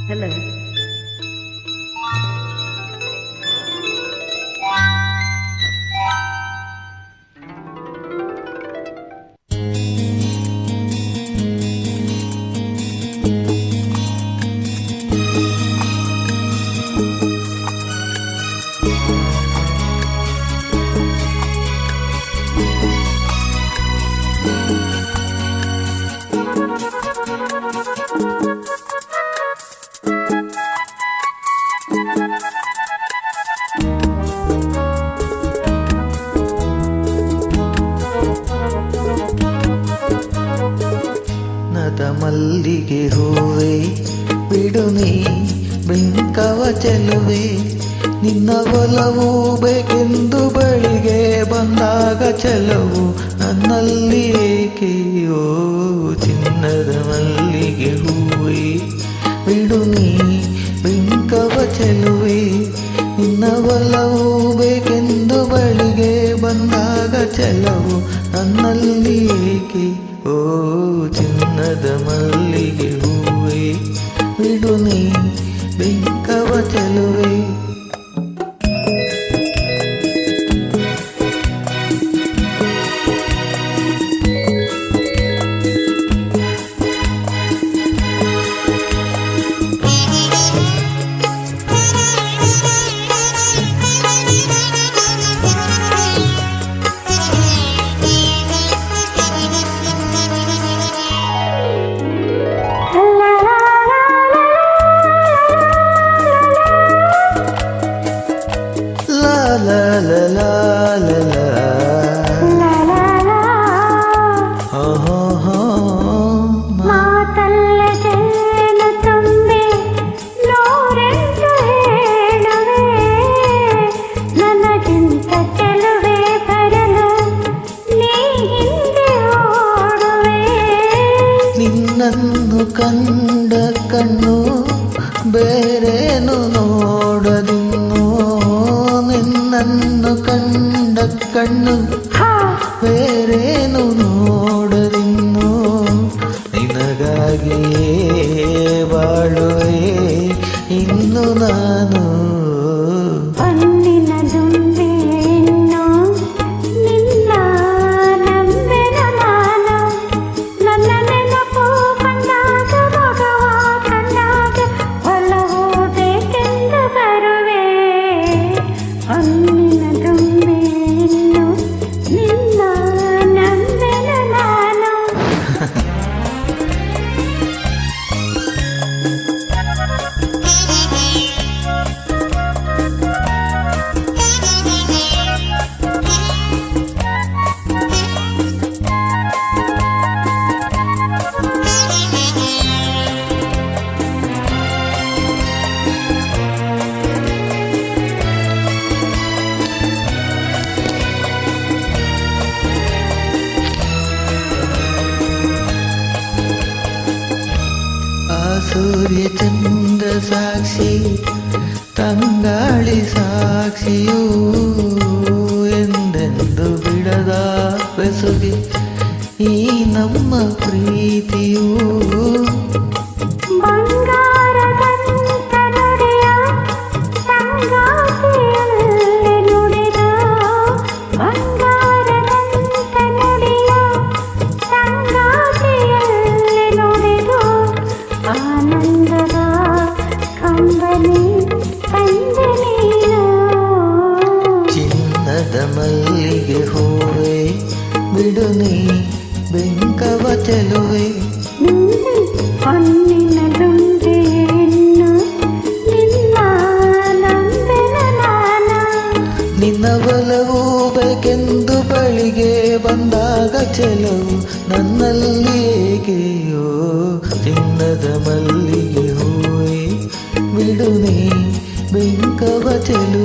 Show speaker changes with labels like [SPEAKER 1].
[SPEAKER 1] Hello.
[SPEAKER 2] ಮಲ್ಲಿಗೆ ಹೂವೆ ಬಿಡು ನೀ ಬಿಂಕವ ಚೆಲುವೆ, ನಿನ್ನ ಒಲವು ಬೇಕೆಂದು ಬಳಿಗೆ ಬಂದಾಗ ಚೆಲವು ನನ್ನಲ್ಲಿ ಏಕೆಯೋ. ಚಿನ್ನದ ಮಲ್ಲಿಗೆ ಹೂವೆ ಬಿಡು ನೀ ಬಿಂಕವ ಚೆಲುವೆ, ನಿನ್ನ ಒಲವು ಬೇಕೆಂದು ಬಳಿಗೆ ಬಂದಾಗ ಚೆಲವು ನನ್ನಲ್ಲಿ ಏಕೆ. ಓ ಚಿನ್ನದ ಮಲ್ಲಿಗೆ ಹೂವೆ ಬಿಡು ನೀ ಬಿಂಕವ ಚೆಲುವೆ. La la la la la
[SPEAKER 3] ಮಾತಲ್ಲ ಜೇನು ತುಂಬಿ ನೂರೆಂಟು ಹೇಳುವೆ, ನನಗಿಂತ ಚೆಲುವೆ ಬರಲು ನೀ ಹಿಂದೆ ಓಡುವೆ.
[SPEAKER 2] ನಿನ್ನನ್ನು ಕಂಡ ಕಣ್ಣು ಬೇರೇನು ನೋಡದಿನ್ನು, ನಿನ್ನನ್ನು ಕಂಡ ಕಣ್ಣು ಬೇರೇನು ನೋಡದಿನ್ನು, ನಿನಗಾಗಿಯೇ ಬಾಳುವೆ ಇನ್ನು ನಾನು.
[SPEAKER 3] ಹೊನ್ನಿನ ದುಂಬಿ ಹೆಣ್ಣು ನಿನ್ನ ನಂಬೆನ ನಾನು, ನನ್ನ ನೆನಪು ಕಂಡಾಗ ಮಗವ ಕಂಡಾಗ ಒಲವು ಬೇಕೆಂದು ಬರುವೆ. ಹೊನ್ನಿನ ದುಂಬಿ ಹೆಣ್ಣು ನಿನ್ನ ನಂಬೆನ ನಾನು.
[SPEAKER 2] ಸೂರ್ಯ ಚಂದ್ರ ಸಾಕ್ಷಿ ತಂಗಾಳಿ ಸಾಕ್ಷಿಯೂ ಎಂದೆಂದು ಬಿಡದ ಬೆಸುಗೆ ಈ ನಮ್ಮ ಪ್ರೀತಿಯೂ.
[SPEAKER 3] ಬಂಗಾರದಂತ ನುಡಿಯ ಸಂಗಾತಿಯಲ್ಲಿ ನುಡಿದ, ಬಂಗಾರದಂತ ನುಡಿಯ ಸಂಗಾತಿಯಲ್ಲಿ ನುಡಿದು, ಆನಂದದ ಕಂಬನಿ ತಂದೆ ನೀನು.
[SPEAKER 2] ಚಿನ್ನದ ಮಲ್ಲಿಗೆ ಹೂವೆ ಬಿಡು ನೀ ಬೆಂಕವ ಚೆಲುವೆ,
[SPEAKER 3] ಹೊನ್ನಿನ ದುಂಬಿ ಹೆಣ್ಣು ನಿನ್ನ ನಂಬೆನ ನಾನು.
[SPEAKER 2] ನಿನ್ನ ಒಲವು ಬೇಕೆಂದು ಬಳಿಗೆ ಬಂದಾಗ ಚೆಲವು ನನ್ನಲ್ಲಿ ಏಕೆಯೋ. ಚಿನ್ನದ ಮಲ್ಲಿಗೆ ಹೂವೆ ಬಿಡು ನೀ ಬೆಂಕವ ಚೆಲುವೆ.